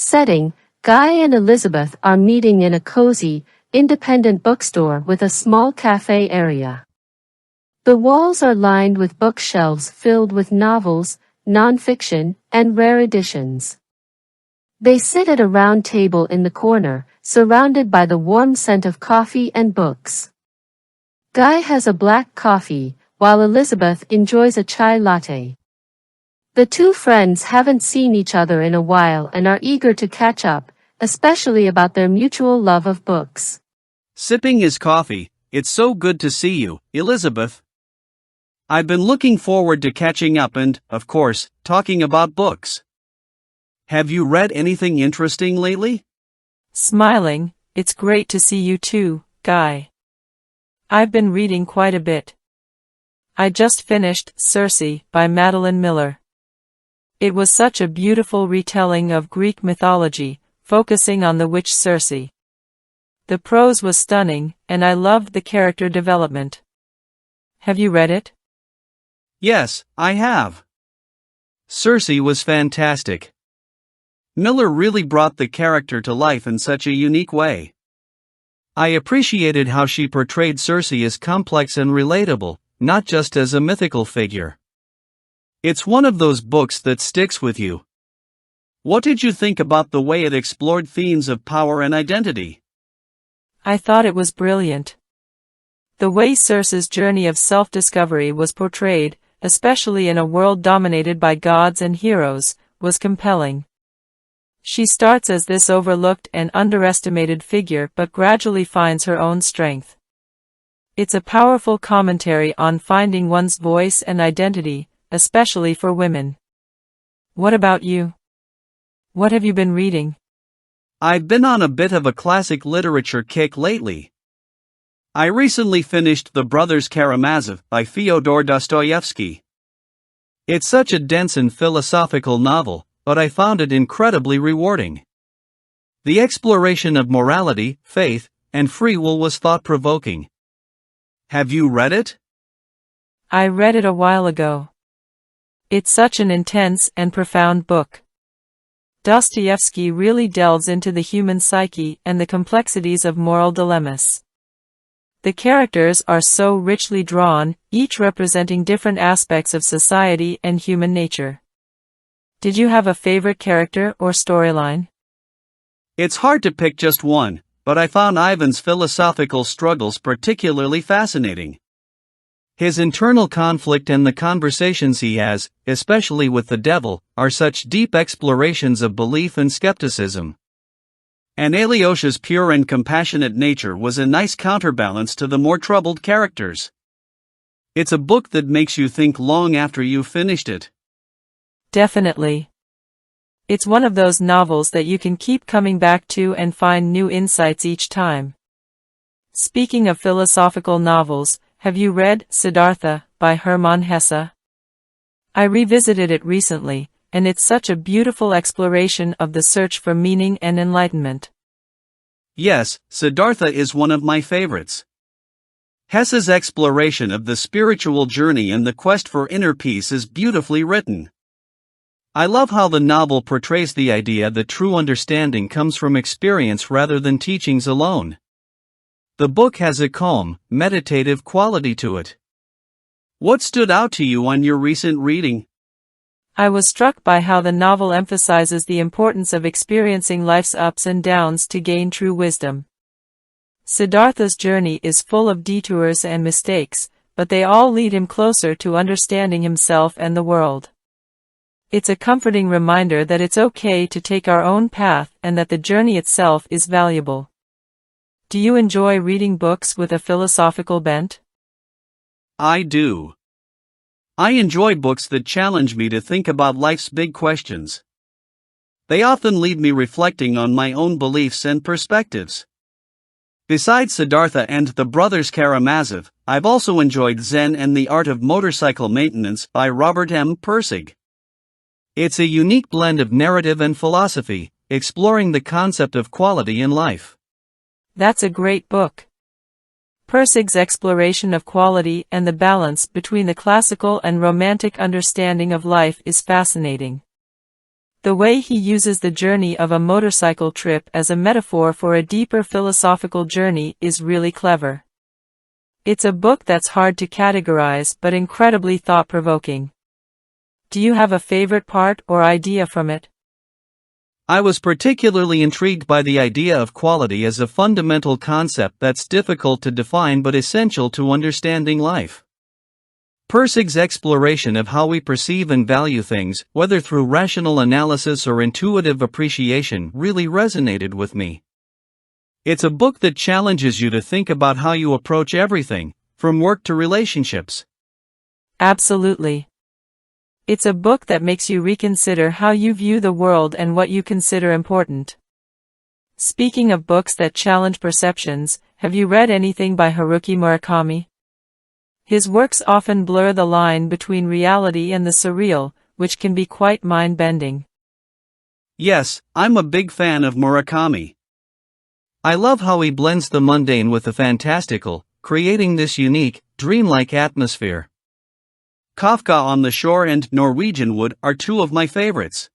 Setting: Guy and Elizabeth are meeting in a cozy, independent bookstore with a small cafe area. The walls are lined with bookshelves filled with novels, non-fiction, and rare editions. They sit at a round table in the corner, surrounded by the warm scent of coffee and books. Guy has a black coffee, while Elizabeth enjoys a chai latte. The two friends haven't seen each other in a while and are eager to catch up, especially about their mutual love of books. Sipping his coffee. It's so good to see you, Elizabeth. I've been looking forward to catching up and, of course, talking about books. Have you read anything interesting lately? Smiling, it's great to see you too, Guy. I've been reading quite a bit. I just finished Circe by Madeline Miller. It was such a beautiful retelling of Greek mythology, focusing on the witch Circe. The prose was stunning, and I loved the character development. Have you read it? Yes, I have. Circe was fantastic. Miller really brought the character to life in such a unique way. I appreciated how she portrayed Circe as complex and relatable, not just as a mythical figure. It's one of those books that sticks with you. What did you think about the way it explored themes of power and identity? I thought it was brilliant. The way Circe's journey of self-discovery was portrayed, especially in a world dominated by gods and heroes, was compelling. She starts as this overlooked and underestimated figure but gradually finds her own strength. It's a powerful commentary on finding one's voice and identity, especially for women. What about you? What have you been reading? I've been on a bit of a classic literature kick lately. I recently finished The Brothers Karamazov by Fyodor Dostoevsky. It's such a dense and philosophical novel, but I found it incredibly rewarding. The exploration of morality, faith, and free will was thought-provoking. Have you read it? I read it a while ago. It's such an intense and profound book. Dostoevsky really delves into the human psyche and the complexities of moral dilemmas. The characters are so richly drawn, each representing different aspects of society and human nature. Did you have a favorite character or storyline? It's hard to pick just one, but I found Ivan's philosophical struggles particularly fascinating. His internal conflict and the conversations he has, especially with the devil, are such deep explorations of belief and skepticism. And Alyosha's pure and compassionate nature was a nice counterbalance to the more troubled characters. It's a book that makes you think long after you've finished it. Definitely. It's one of those novels that you can keep coming back to and find new insights each time. Speaking of philosophical novels, have you read Siddhartha by Hermann Hesse? I revisited it recently, and it's such a beautiful exploration of the search for meaning and enlightenment. Yes, Siddhartha is one of my favorites. Hesse's exploration of the spiritual journey and the quest for inner peace is beautifully written. I love how the novel portrays the idea that true understanding comes from experience rather than teachings alone. The book has a calm, meditative quality to it. What stood out to you on your recent reading? I was struck by how the novel emphasizes the importance of experiencing life's ups and downs to gain true wisdom. Siddhartha's journey is full of detours and mistakes, but they all lead him closer to understanding himself and the world. It's a comforting reminder that it's okay to take our own path and that the journey itself is valuable. Do you enjoy reading books with a philosophical bent? I do. I enjoy books that challenge me to think about life's big questions. They often leave me reflecting on my own beliefs and perspectives. Besides Siddhartha and The Brothers Karamazov, I've also enjoyed Zen and the Art of Motorcycle Maintenance by Robert M. Pirsig. It's a unique blend of narrative and philosophy, exploring the concept of quality in life. That's a great book. Pirsig's exploration of quality and the balance between the classical and romantic understanding of life is fascinating. The way he uses the journey of a motorcycle trip as a metaphor for a deeper philosophical journey is really clever. It's a book that's hard to categorize but incredibly thought-provoking. Do you have a favorite part or idea from it? I was particularly intrigued by the idea of quality as a fundamental concept that's difficult to define but essential to understanding life. Pirsig's exploration of how we perceive and value things, whether through rational analysis or intuitive appreciation, really resonated with me. It's a book that challenges you to think about how you approach everything, from work to relationships. Absolutely. It's a book that makes you reconsider how you view the world and what you consider important. Speaking of books that challenge perceptions, have you read anything by Haruki Murakami? His works often blur the line between reality and the surreal, which can be quite mind-bending. Yes, I'm a big fan of Murakami. I love how he blends the mundane with the fantastical, creating this unique, dreamlike atmosphere. Kafka on the Shore and Norwegian Wood are two of my favorites.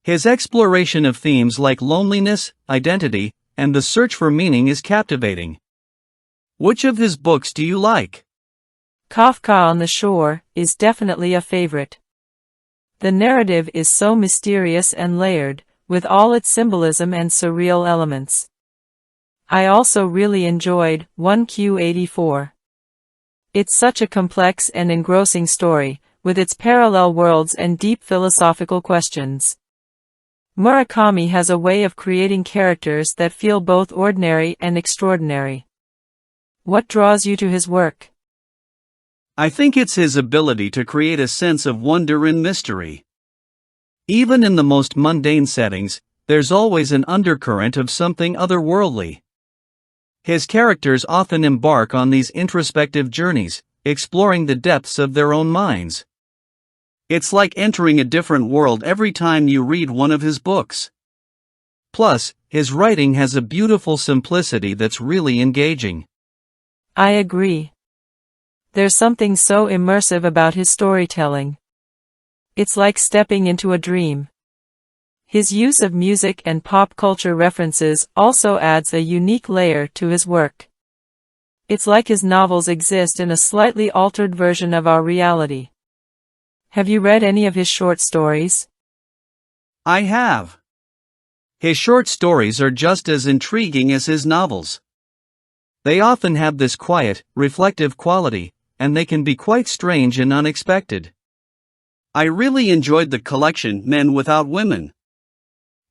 His exploration of themes like loneliness, identity, and the search for meaning is captivating. Which of his books do you like? Kafka on the Shore is definitely a favorite. The narrative is so mysterious and layered, with all its symbolism and surreal elements. I also really enjoyed 1Q84. It's such a complex and engrossing story, with its parallel worlds and deep philosophical questions. Murakami has a way of creating characters that feel both ordinary and extraordinary. What draws you to his work? I think it's his ability to create a sense of wonder and mystery. Even in the most mundane settings, there's always an undercurrent of something otherworldly. His characters often embark on these introspective journeys, exploring the depths of their own minds. It's like entering a different world every time you read one of his books. Plus, his writing has a beautiful simplicity that's really engaging. I agree. There's something so immersive about his storytelling. It's like stepping into a dream. His use of music and pop culture references also adds a unique layer to his work. It's like his novels exist in a slightly altered version of our reality. Have you read any of his short stories? I have. His short stories are just as intriguing as his novels. They often have this quiet, reflective quality, and they can be quite strange and unexpected. I really enjoyed the collection Men Without Women.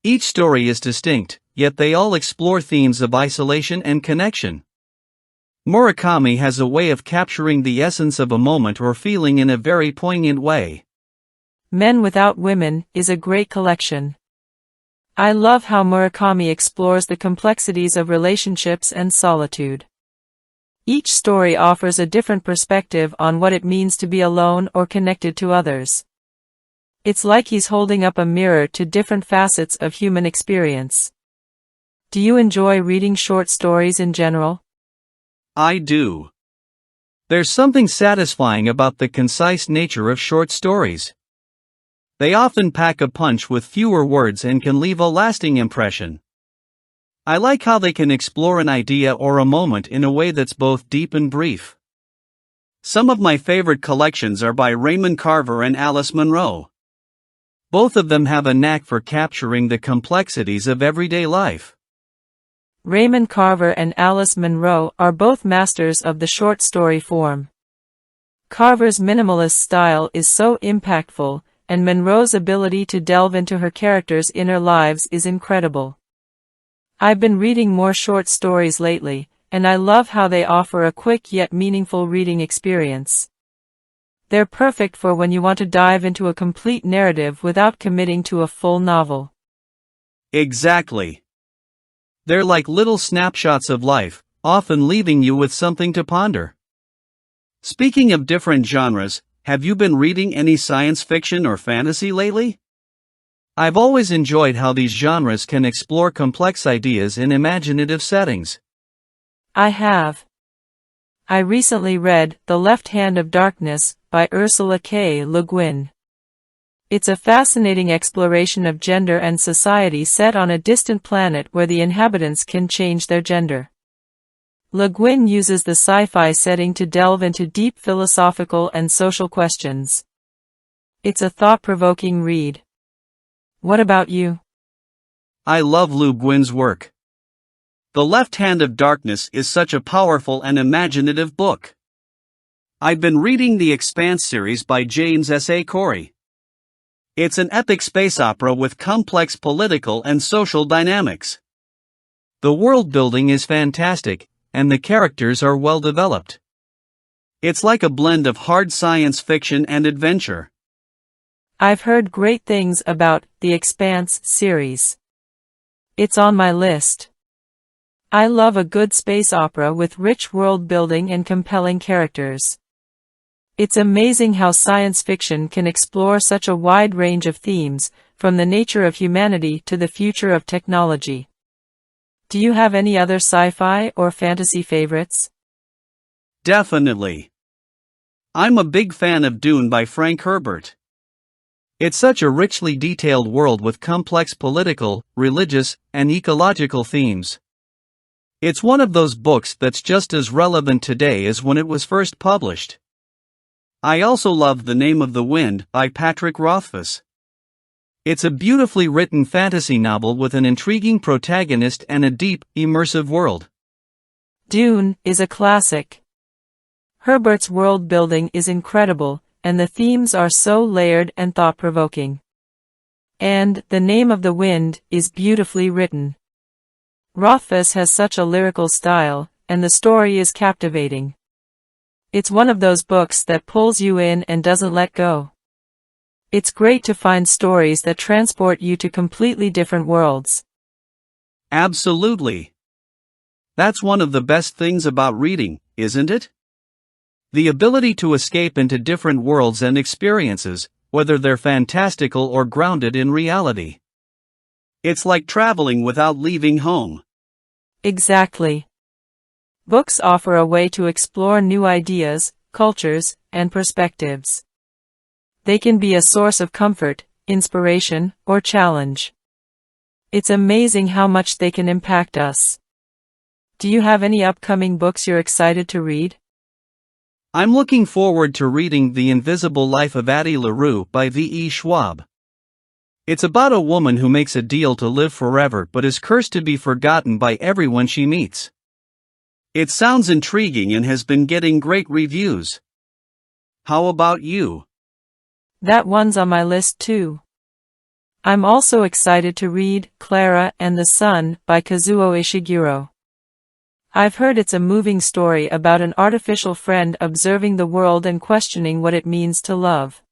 Each story is distinct, yet they all explore themes of isolation and connection. Murakami has a way of capturing the essence of a moment or feeling in a very poignant way. Men Without Women is a great collection. I love how Murakami explores the complexities of relationships and solitude. Each story offers a different perspective on what it means to be alone or connected to others. It's like he's holding up a mirror to different facets of human experience. Do you enjoy reading short stories in general? I do. There's something satisfying about the concise nature of short stories. They often pack a punch with fewer words and can leave a lasting impression. I like how they can explore an idea or a moment in a way that's both deep and brief. Some of my favorite collections are by Raymond Carver and Alice Munro. Both of them have a knack for capturing the complexities of everyday life. Raymond Carver and Alice Munro are both masters of the short story form. Carver's minimalist style is so impactful, and Munro's ability to delve into her characters' inner lives is incredible. I've been reading more short stories lately, and I love how they offer a quick yet meaningful reading experience. They're perfect for when you want to dive into a complete narrative without committing to a full novel. Exactly. They're like little snapshots of life, often leaving you with something to ponder. Speaking of different genres, have you been reading any science fiction or fantasy lately? I've always enjoyed how these genres can explore complex ideas in imaginative settings. I have. I recently read The Left Hand of Darkness by Ursula K. Le Guin. It's a fascinating exploration of gender and society set on a distant planet where the inhabitants can change their gender. Le Guin uses the sci-fi setting to delve into deep philosophical and social questions. It's a thought-provoking read. What about you? I love Le Guin's work. The Left Hand of Darkness is such a powerful and imaginative book. I've been reading the Expanse series by James S. A. Corey. It's an epic space opera with complex political and social dynamics. The world building is fantastic, and the characters are well developed. It's like a blend of hard science fiction and adventure. I've heard great things about the Expanse series. It's on my list. I love a good space opera with rich world building and compelling characters. It's amazing how science fiction can explore such a wide range of themes, from the nature of humanity to the future of technology. Do you have any other sci-fi or fantasy favorites? Definitely. I'm a big fan of Dune by Frank Herbert. It's such a richly detailed world with complex political, religious, and ecological themes. It's one of those books that's just as relevant today as when it was first published. I also love The Name of the Wind by Patrick Rothfuss. It's a beautifully written fantasy novel with an intriguing protagonist and a deep, immersive world. Dune is a classic. Herbert's world building is incredible, and the themes are so layered and thought-provoking. And The Name of the Wind is beautifully written. Rothfuss has such a lyrical style, and the story is captivating. It's one of those books that pulls you in and doesn't let go. It's great to find stories that transport you to completely different worlds. Absolutely. That's one of the best things about reading, isn't it? The ability to escape into different worlds and experiences, whether they're fantastical or grounded in reality. It's like traveling without leaving home. Exactly. Books offer a way to explore new ideas, cultures, and perspectives. They can be a source of comfort, inspiration, or challenge. It's amazing how much they can impact us. Do you have any upcoming books you're excited to read? I'm looking forward to reading The Invisible Life of Addie LaRue by V.E. Schwab. It's about a woman who makes a deal to live forever but is cursed to be forgotten by everyone she meets. It sounds intriguing and has been getting great reviews. How about you? That one's on my list too. I'm also excited to read Clara and the Sun by Kazuo Ishiguro. I've heard it's a moving story about an artificial friend observing the world and questioning what it means to love.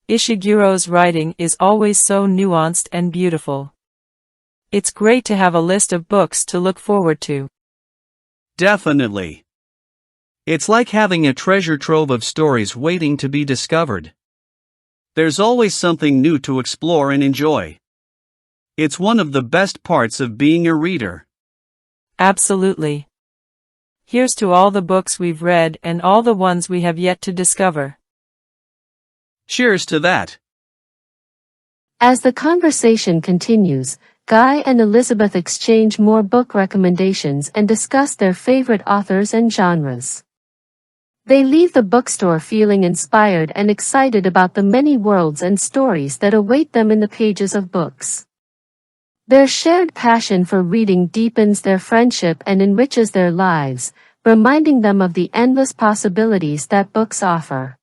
Ishiguro's writing is always so nuanced and beautiful. It's great to have a list of books to look forward to. Definitely. It's like having a treasure trove of stories waiting to be discovered. There's always something new to explore and enjoy. It's one of the best parts of being a reader. Absolutely. Here's to all the books we've read and all the ones we have yet to discover. Cheers to that. As the conversation continues, Guy and Elizabeth exchange more book recommendations and discuss their favorite authors and genres. They leave the bookstore feeling inspired and excited about the many worlds and stories that await them in the pages of books. Their shared passion for reading deepens their friendship and enriches their lives, reminding them of the endless possibilities that books offer.